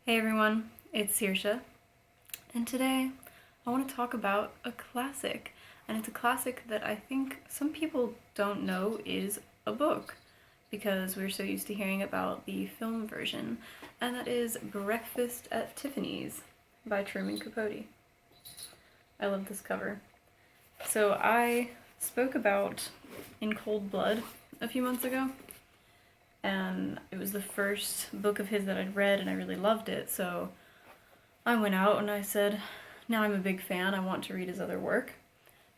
Hey everyone, it's Saoirse, and today I want to talk about a classic, and it's a classic that I think some people don't know is a book, because we're so used to hearing about the film version, and that is Breakfast at Tiffany's by Truman Capote. I love this cover. So I spoke about In Cold Blood a few months ago, and it was the first book of his that I'd read, and I really loved it, so I went out and I said, now I'm a big fan, I want to read his other work.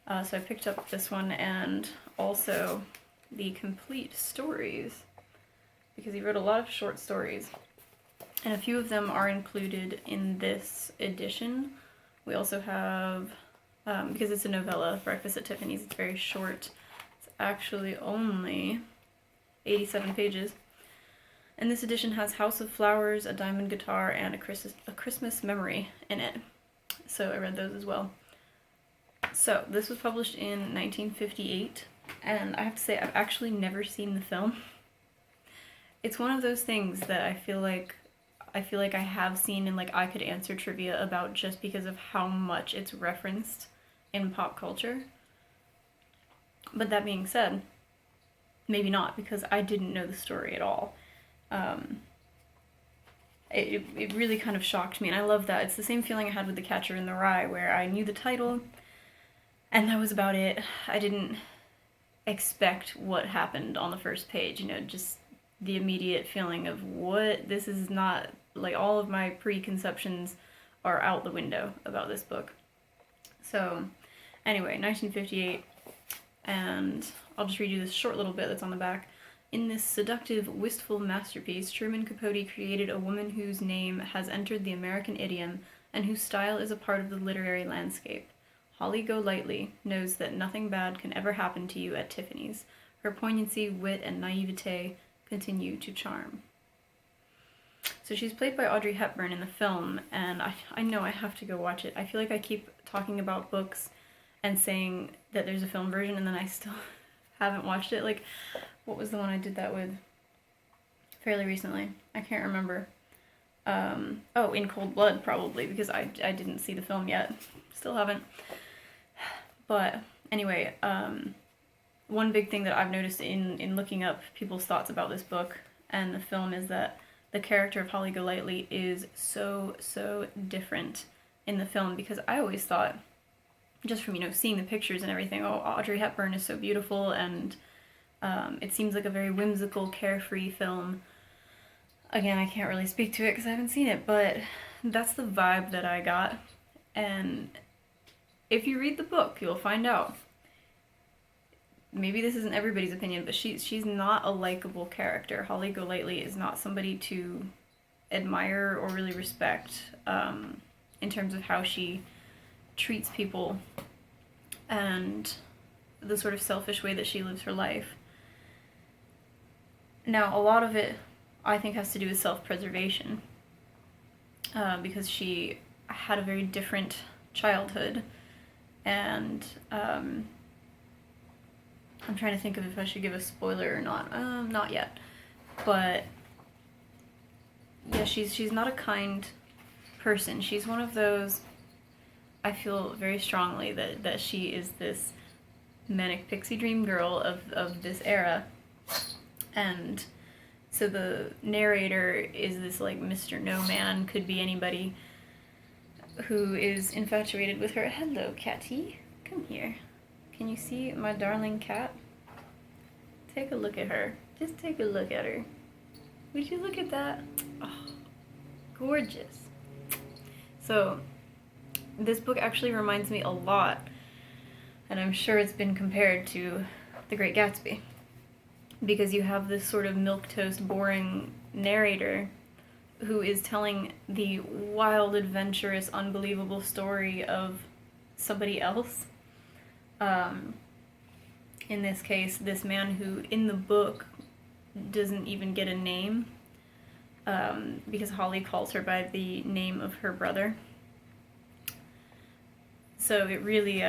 So I picked up this one and also the complete stories, because he wrote a lot of short stories, and a few of them are included in this edition. We also have, because it's a novella, Breakfast at Tiffany's, it's very short. It's actually only 87 pages. And this edition has House of Flowers, a diamond guitar, and a Christmas memory in it. So I read those as well. So this was published in 1958, and I have to say I've actually never seen the film. It's one of those things that I feel like I have seen and like I could answer trivia about just because of how much it's referenced in pop culture. But that being said, maybe not, because I didn't know the story at all. It really kind of shocked me, and I love that. It's the same feeling I had with The Catcher in the Rye, where I knew the title, and that was about it. I didn't expect what happened on the first page, just the immediate feeling of what, this is not, like, all of my preconceptions are out the window about this book. So, anyway, 1958, and I'll just read you this short little bit that's on the back. In this seductive, wistful masterpiece, Truman Capote created a woman whose name has entered the American idiom and whose style is a part of the literary landscape. Holly Golightly knows that nothing bad can ever happen to you at Tiffany's. Her poignancy, wit, and naivete continue to charm. So she's played by Audrey Hepburn in the film, and I know I have to go watch it. I feel like I keep talking about books and saying that there's a film version, and then I still haven't watched it. Like, what was the one I did that with fairly recently? I can't remember. Oh, In Cold Blood, probably, because I didn't see the film yet. Still haven't. But anyway, one big thing that I've noticed in looking up people's thoughts about this book and the film is that the character of Holly Golightly is so different in the film, because I always thought, just from, seeing the pictures and everything, oh, Audrey Hepburn is so beautiful, and it seems like a very whimsical, carefree film. Again, I can't really speak to it because I haven't seen it, but that's the vibe that I got. And if you read the book, you'll find out. Maybe this isn't everybody's opinion, but she's not a likable character. Holly Golightly is not somebody to admire or really respect in terms of how she treats people and the sort of selfish way that she lives her life. Now, a lot of it, I think, has to do with self-preservation, because she had a very different childhood, and I'm trying to think of if I should give a spoiler or not. Not yet, but yeah, she's not a kind person. She's one of those, I feel very strongly that she is this manic pixie dream girl of this era. And so the narrator is this, like, Mr. No Man, could be anybody, who is infatuated with her. Hello, Catty. Come here. Can you see my darling cat? Take a look at her. Just take a look at her. Would you look at that? Oh, gorgeous. So, this book actually reminds me a lot, and I'm sure it's been compared to The Great Gatsby, because you have this sort of milquetoast, boring narrator who is telling the wild, adventurous, unbelievable story of somebody else. In this case, this man who, in the book, doesn't even get a name, because Holly calls her by the name of her brother. So it really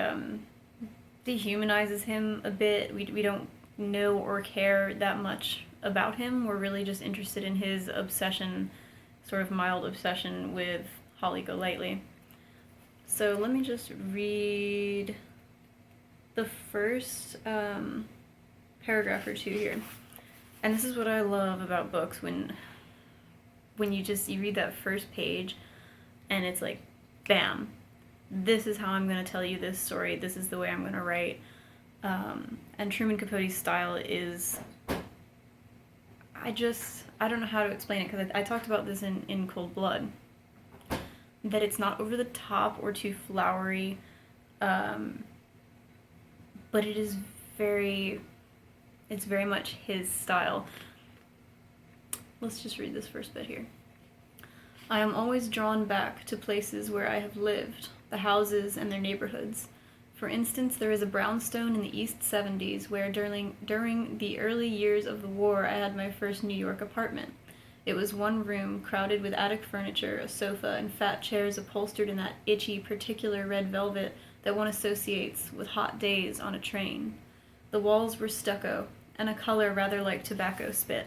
dehumanizes him a bit. We don't know or care that much about him. We're really just interested in his obsession sort of mild obsession with Holly Golightly. So let me just read the first paragraph or two here. And this is what I love about books, when you read that first page and it's like, bam, this is how I'm going to tell you this story, this is the way I'm going to write. And Truman Capote's style is, I don't know how to explain it, because I talked about this in Cold Blood, that it's not over the top or too flowery, but it's very much his style. Let's just read this first bit here. I am always drawn back to places where I have lived, the houses and their neighborhoods. For instance, there is a brownstone in the East 70s where during the early years of the war I had my first New York apartment. It was one room crowded with attic furniture, a sofa, and fat chairs upholstered in that itchy, particular red velvet that one associates with hot days on a train. The walls were stucco, and a color rather like tobacco spit.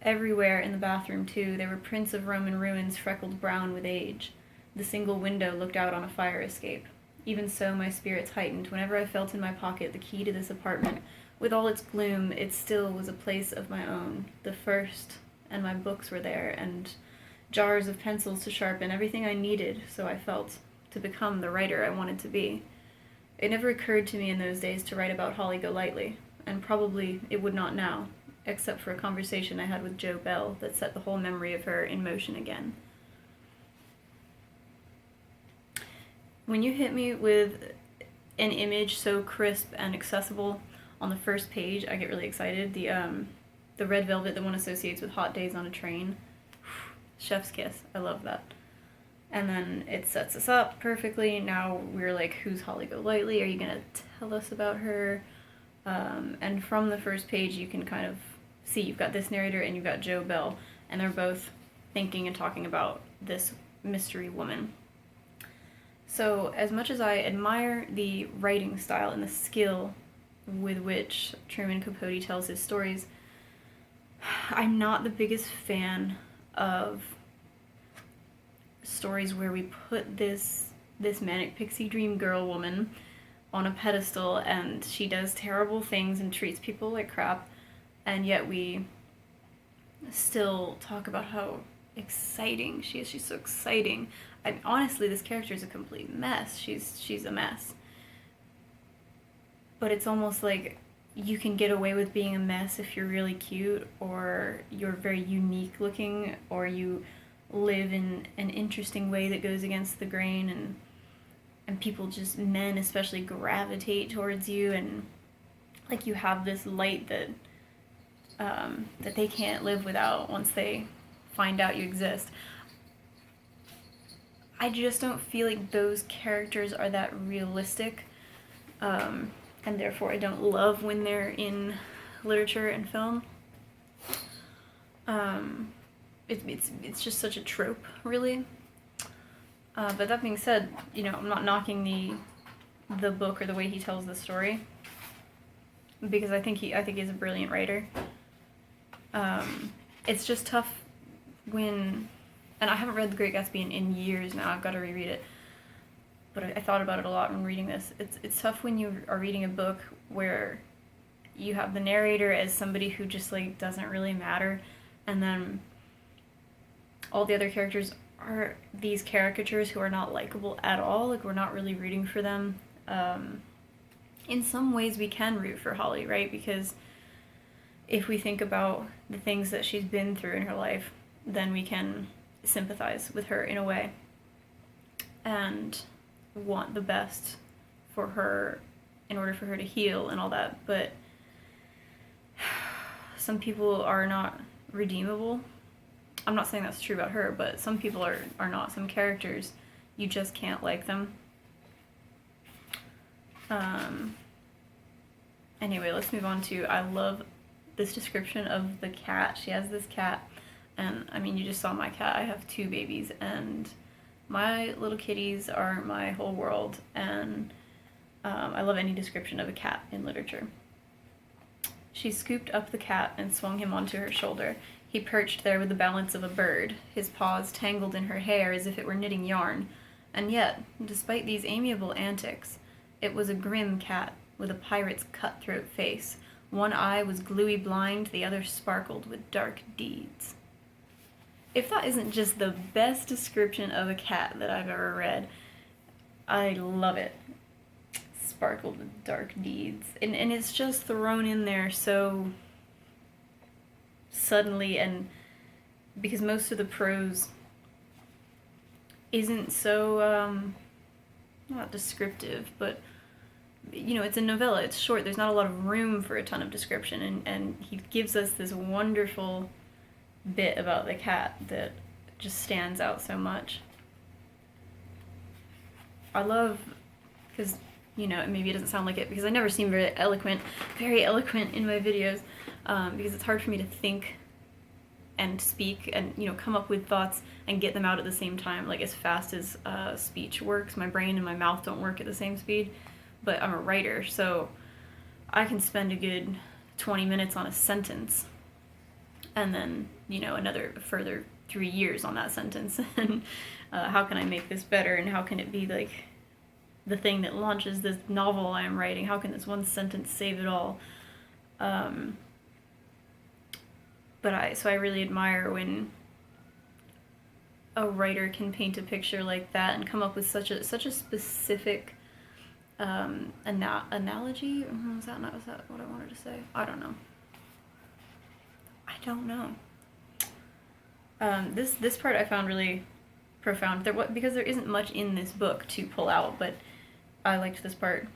Everywhere in the bathroom, too, there were prints of Roman ruins freckled brown with age. The single window looked out on a fire escape. Even so, my spirits heightened whenever I felt in my pocket the key to this apartment. With all its gloom, it still was a place of my own, the first, and my books were there, and jars of pencils to sharpen, everything I needed, so I felt, to become the writer I wanted to be. It never occurred to me in those days to write about Holly Golightly, and probably it would not now, except for a conversation I had with Joe Bell that set the whole memory of her in motion again. When you hit me with an image so crisp and accessible on the first page, I get really excited. The red velvet that one associates with hot days on a train. Chef's kiss. I love that. And then it sets us up perfectly. Now we're like, who's Holly Golightly? Are you going to tell us about her? And from the first page, you can kind of see you've got this narrator and you've got Joe Bell, and they're both thinking and talking about this mystery woman. So as much as I admire the writing style and the skill with which Truman Capote tells his stories, I'm not the biggest fan of stories where we put this manic pixie dream girl woman on a pedestal and she does terrible things and treats people like crap, and yet we still talk about how exciting she is. She's so exciting. Honestly, this character is a complete mess. She's a mess. But it's almost like you can get away with being a mess if you're really cute, or you're very unique looking, or you live in an interesting way that goes against the grain, and people just, men especially, gravitate towards you, and like you have this light that that they can't live without once they find out you exist. I just don't feel like those characters are that realistic, and therefore I don't love when they're in literature and film. It's just such a trope, really. But that being said, I'm not knocking the book or the way he tells the story, because I think he's a brilliant writer. It's just tough when, and I haven't read The Great Gatsby in years now. I've got to reread it. But I thought about it a lot when reading this. It's tough when you are reading a book where you have the narrator as somebody who just like doesn't really matter, and then all the other characters are these caricatures who are not likable at all. Like, we're not really rooting for them. In some ways we can root for Holly, right? Because if we think about the things that she's been through in her life, then we can sympathize with her in a way and want the best for her in order for her to heal and all that. But some people are not redeemable. I'm not saying that's true about her, but some people are not. Some characters, you just can't like them. Anyway, let's move on to, I love this description of the cat. She has this cat, and I mean, you just saw my cat. I have 2 babies, and my little kitties are my whole world, and I love any description of a cat in literature. She scooped up the cat and swung him onto her shoulder. He perched there with the balance of a bird, his paws tangled in her hair as if it were knitting yarn, and yet, despite these amiable antics, it was a grim cat with a pirate's cutthroat face. One eye was gluey blind, the other sparkled with dark deeds. If that isn't just the best description of a cat that I've ever read, I love it. Sparkled with dark deeds. And it's just thrown in there so suddenly, and because most of the prose isn't so, not descriptive, but, you know, it's a novella, it's short, there's not a lot of room for a ton of description, and he gives us this wonderful bit about the cat that just stands out so much. I love, because, you know, maybe it doesn't sound like it, because I never seem very eloquent in my videos, because it's hard for me to think and speak and, you know, come up with thoughts and get them out at the same time, like as fast as speech works. My brain and my mouth don't work at the same speed, but I'm a writer, so I can spend a good 20 minutes on a sentence and then, you know, another further 3 years on that sentence. And how can I make this better, and how can it be like the thing that launches this novel I am writing? How can this one sentence save it all? So I really admire when a writer can paint a picture like that and come up with such a specific analogy. Was that what I wanted to say? I don't know. This part I found really profound. Because there isn't much in this book to pull out, but I liked this part.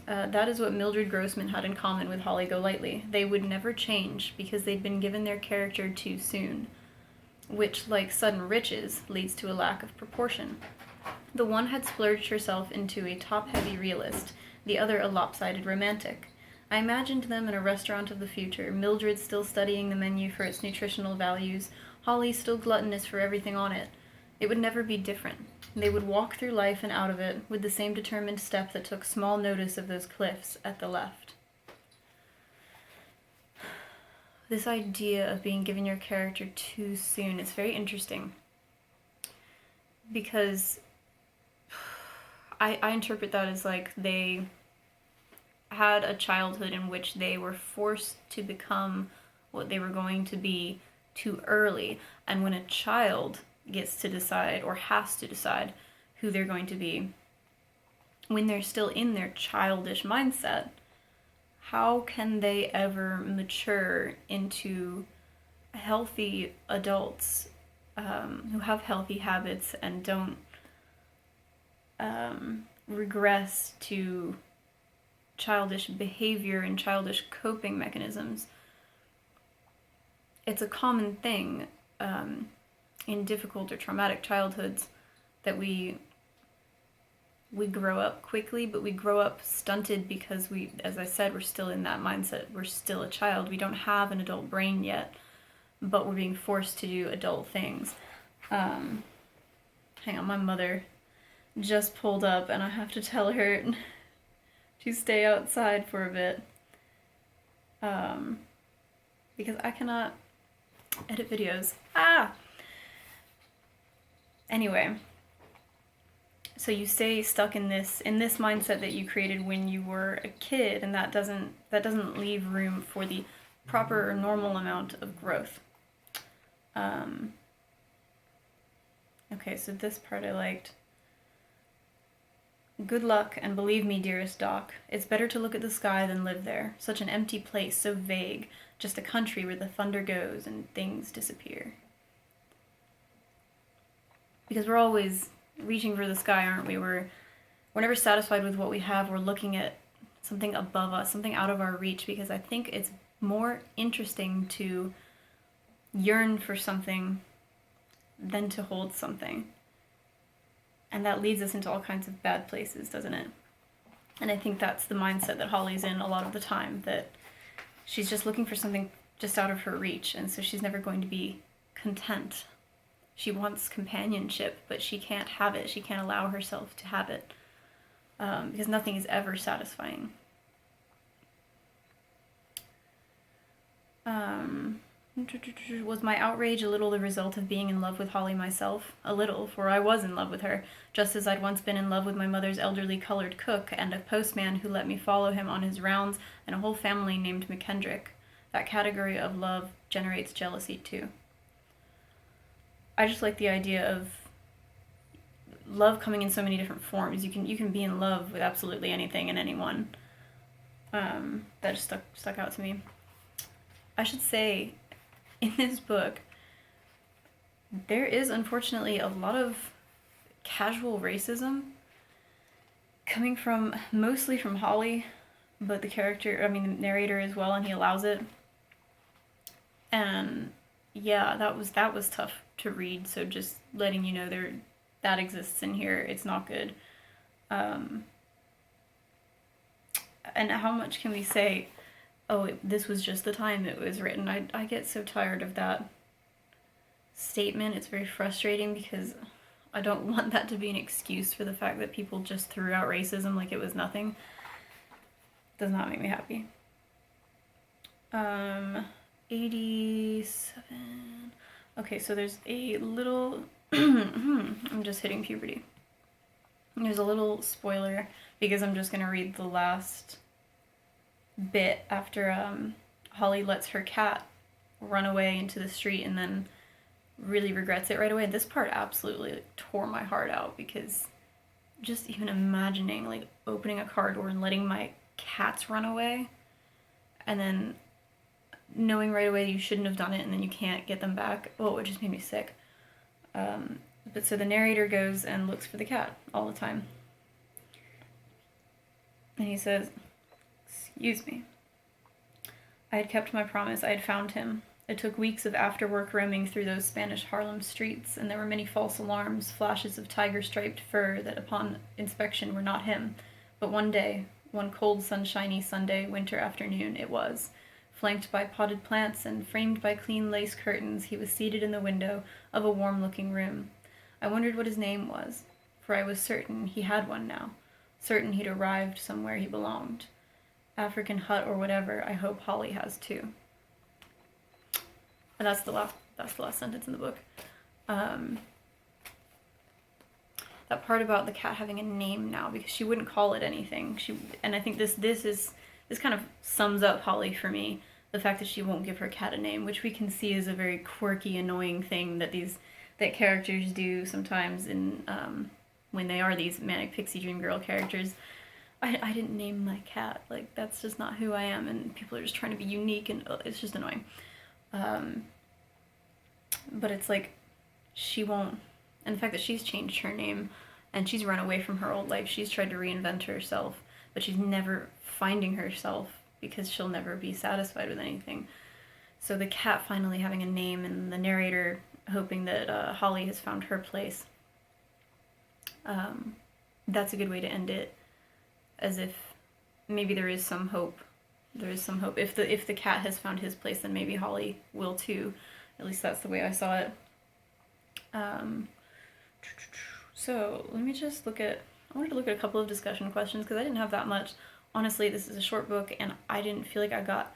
That is what Mildred Grossman had in common with Holly Golightly. They would never change because they'd been given their character too soon, which, like sudden riches, leads to a lack of proportion. The one had splurged herself into a top-heavy realist, the other a lopsided romantic. I imagined them in a restaurant of the future, Mildred still studying the menu for its nutritional values, Holly still gluttonous for everything on it. It would never be different. They would walk through life and out of it with the same determined step that took small notice of those cliffs at the left. This idea of being given your character too soon is very interesting, because I interpret that as like they had a childhood in which they were forced to become what they were going to be too early. And when a child gets to decide, or has to decide, who they're going to be, when they're still in their childish mindset, how can they ever mature into healthy adults who have healthy habits and don't regress to childish behavior and childish coping mechanisms? It's a common thing in difficult or traumatic childhoods that we grow up quickly, but we grow up stunted because we, as I said, we're still in that mindset. We're still a child. We don't have an adult brain yet, but we're being forced to do adult things. Hang on, my mother just pulled up and I have to tell her to stay outside for a bit. Because I cannot edit videos. Anyway, so you stay stuck in this mindset that you created when you were a kid, and that doesn't leave room for the proper or normal amount of growth. Okay, so this part I liked. Good luck, and believe me, dearest Doc, it's better to look at the sky than live there. Such an empty place, so vague, just a country where the thunder goes and things disappear. Because we're always reaching for the sky, aren't we? We're never satisfied with what we have. We're looking at something above us, something out of our reach, because I think it's more interesting to yearn for something than to hold something. And that leads us into all kinds of bad places, doesn't it? And I think that's the mindset that Holly's in a lot of the time, that she's just looking for something just out of her reach, and so she's never going to be content. She wants companionship, but she can't have it. She can't allow herself to have it, because nothing is ever satisfying. Was my outrage a little the result of being in love with Holly myself? A little, for I was in love with her, just as I'd once been in love with my mother's elderly colored cook and a postman who let me follow him on his rounds and a whole family named McKendrick. That category of love generates jealousy too. I just like the idea of love coming in so many different forms. You can be in love with absolutely anything and anyone. That just stuck out to me. I should say, in this book, there is unfortunately a lot of casual racism coming from, mostly from Holly, but the narrator as well, and he allows it. And yeah, that was tough to read, so just letting you know that exists in here. It's not good. And how much can we say, this was just the time it was written? I get so tired of that statement. It's very frustrating because I don't want that to be an excuse for the fact that people just threw out racism like it was nothing. Does not make me happy. 87. Okay, so there's a little... I'm just hitting puberty. There's a little spoiler because I'm just going to read the last bit after Holly lets her cat run away into the street and then really regrets it right away. This part absolutely tore my heart out because just even imagining opening a car door and letting my cats run away and then knowing right away you shouldn't have done it and then you can't get them back. Oh, it just made me sick. But so the narrator goes and looks for the cat all the time. And he says, "Excuse me. I had kept my promise. I had found him. It took weeks of after-work roaming through those Spanish Harlem streets, and there were many false alarms, flashes of tiger-striped fur that upon inspection were not him. But one day, one cold, sunshiny Sunday winter afternoon, it was. Flanked by potted plants and framed by clean lace curtains, he was seated in the window of a warm-looking room. I wondered what his name was, for I was certain he had one now, certain he'd arrived somewhere he belonged. African hut or whatever, I hope Holly has too." And that's the last sentence in the book. That part about the cat having a name now, because she wouldn't call it anything. And I think this kind of sums up Holly for me. The fact that she won't give her cat a name, which we can see is a very quirky, annoying thing that characters do sometimes in when they are these manic pixie dream girl characters. I didn't name my cat. That's just not who I am, and people are just trying to be unique, and it's just annoying. But it's she won't, and the fact that she's changed her name, and she's run away from her old life, she's tried to reinvent herself, but she's never finding herself because she'll never be satisfied with anything. So the cat finally having a name, and the narrator hoping that Holly has found her place. That's a good way to end it, as if maybe there is some hope. There is some hope. If the cat has found his place, then maybe Holly will too. At least that's the way I saw it. So let me just I wanted to look at a couple of discussion questions because I didn't have that much. Honestly, this is a short book and I didn't feel like I got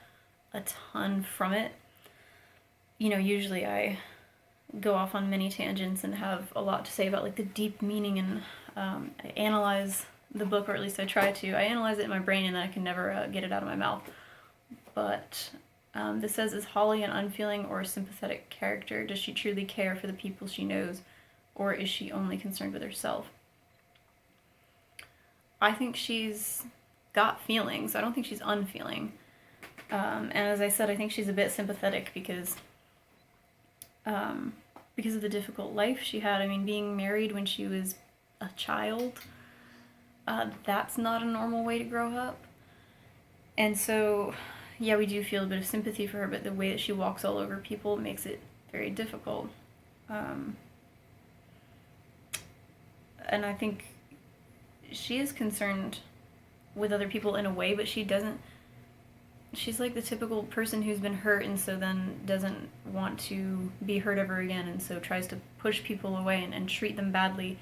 a ton from it. Usually I go off on many tangents and have a lot to say about the deep meaning, and I analyze the book, or at least I try to. I analyze it in my brain and then I can never get it out of my mouth. But this says, is Holly an unfeeling or sympathetic character? Does she truly care for the people she knows, or is she only concerned with herself? I think she's got feelings. I don't think she's unfeeling. And as I said, I think she's a bit sympathetic because of the difficult life she had. I mean, being married when she was a child, that's not a normal way to grow up. And so, yeah, we do feel a bit of sympathy for her, but the way that she walks all over people makes it very difficult. And I think she is concerned with other people in a way, but she's like the typical person who's been hurt and so then doesn't want to be hurt ever again, and so tries to push people away and treat them badly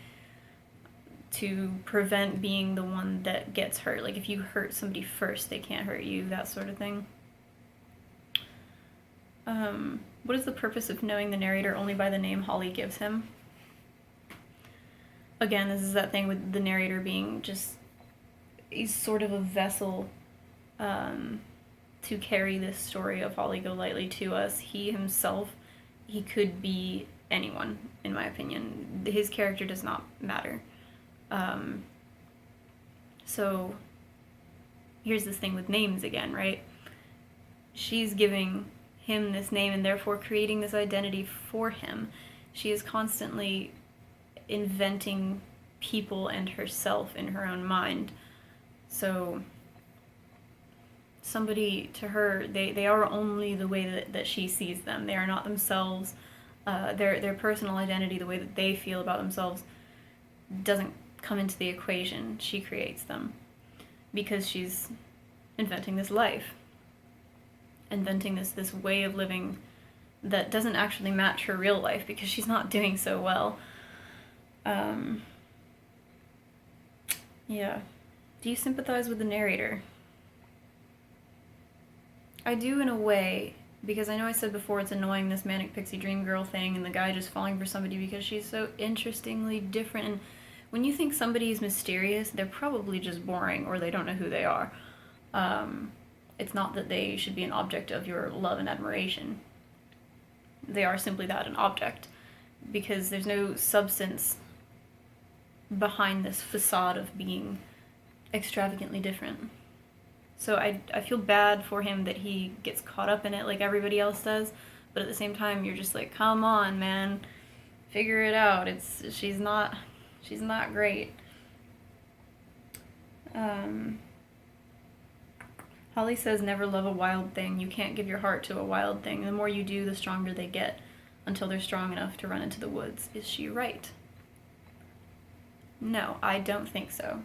to prevent being the one that gets hurt. If you hurt somebody first, they can't hurt you, that sort of thing. What is the purpose of knowing the narrator only by the name Holly gives him? Again, this is that thing with the narrator being just, he's sort of a vessel to carry this story of Holly Golightly to us. He himself, he could be anyone, in my opinion. His character does not matter. So here's this thing with names again, right? She's giving him this name and therefore creating this identity for him. She is constantly inventing people and herself in her own mind. So somebody, to her, they are only the way that she sees them. They are not themselves. Their personal identity, the way that they feel about themselves, doesn't come into the equation. She creates them because she's inventing this life, inventing this way of living that doesn't actually match her real life because she's not doing so well. Yeah. Do you sympathize with the narrator? I do in a way, because I know I said before it's annoying, this manic pixie dream girl thing and the guy just falling for somebody because she's so interestingly different. And when you think somebody is mysterious, they're probably just boring or they don't know who they are. It's not that they should be an object of your love and admiration. They are simply that, an object, because there's no substance behind this facade of being extravagantly different. So I feel bad for him that he gets caught up in it like everybody else does, but at the same time you're just like, come on, man, figure it out. She's not great. Holly says, never love a wild thing. You can't give your heart to a wild thing. The more you do, the stronger they get, until they're strong enough to run into the woods. Is she right? No, I don't think so.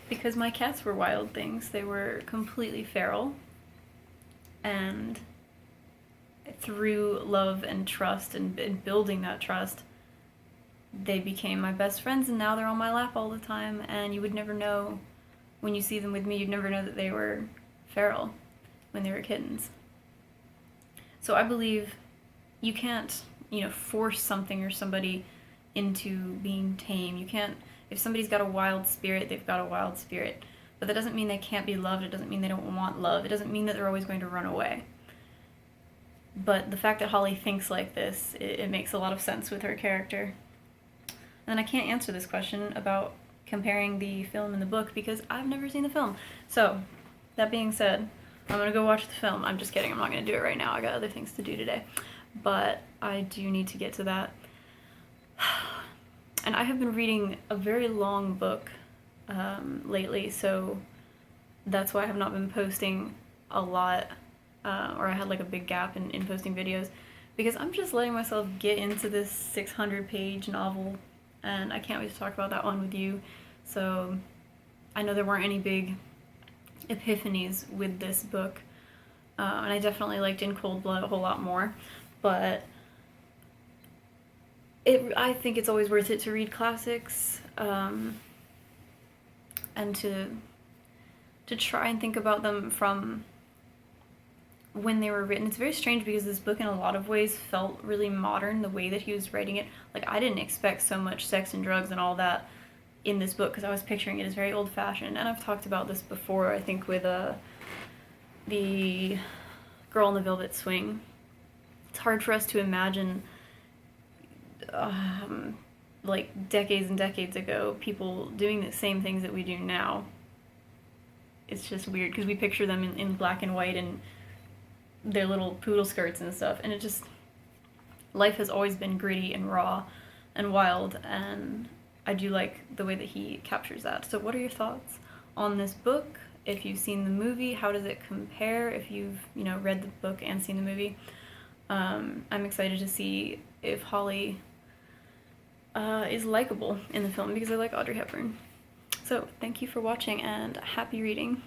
Because my cats were wild things. They were completely feral. And through love and trust and building that trust, they became my best friends, and now they're on my lap all the time, and you would never know, when you see them with me, you'd never know that they were feral when they were kittens. So I believe you can't, force something or somebody into being tame. You can't, if somebody's got a wild spirit, they've got a wild spirit. But that doesn't mean they can't be loved. It doesn't mean they don't want love. It doesn't mean that they're always going to run away. But the fact that Holly thinks like this, it makes a lot of sense with her character. And I can't answer this question about comparing the film and the book because I've never seen the film. So, that being said, I'm going to go watch the film. I'm just kidding. I'm not going to do it right now. I got other things to do today. But I do need to get to that. And I have been reading a very long book lately, so that's why I have not been posting a lot, or I had like a big gap in posting videos, because I'm just letting myself get into this 600-page novel, and I can't wait to talk about that one with you. So I know there weren't any big epiphanies with this book, and I definitely liked In Cold Blood a whole lot more, but I think it's always worth it to read classics, and to try and think about them from when they were written. It's very strange because this book in a lot of ways felt really modern, the way that he was writing it. Like, I didn't expect so much sex and drugs and all that in this book because I was picturing it as very old-fashioned, and I've talked about this before, I think, with the Girl in the Velvet Swing. It's hard for us to imagine like decades and decades ago, people doing the same things that we do now. It's just weird because we picture them in black and white and their little poodle skirts and stuff, and it just, life has always been gritty and raw and wild, and I do like the way that he captures that. So what are your thoughts on this book? If you've seen the movie, how does it compare if you've read the book and seen the movie? I'm excited to see if Holly is likable in the film because I like Audrey Hepburn. So thank you for watching and happy reading.